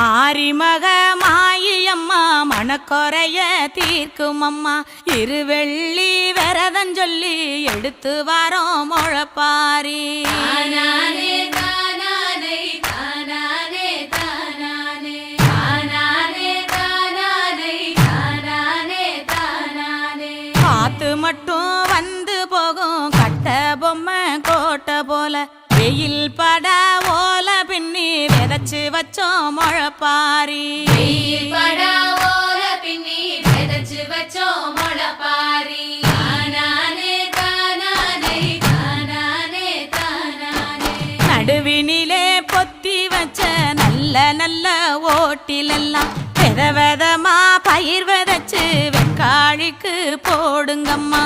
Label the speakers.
Speaker 1: மாரிமக மாயம்மா மனக்குறைய தீர்க்கும் அம்மா இருவெள்ளி விரதஞ்சொல்லி எடுத்து வரோம் முழப்பாரி காத்து மட்டும் வந்து போகும் கட்ட பொம்மை கோட்டை போல வெயில் பட ஓல பின்னி விதைச்சு வச்சோம் முழப்பாரி நடுவினிலே பொத்தி வச்ச நல்ல நல்ல ஓட்டிலெல்லாம் வித விதமா பயிர் விதைச்சு வெக்காளிக்கு போடுங்கம்மா.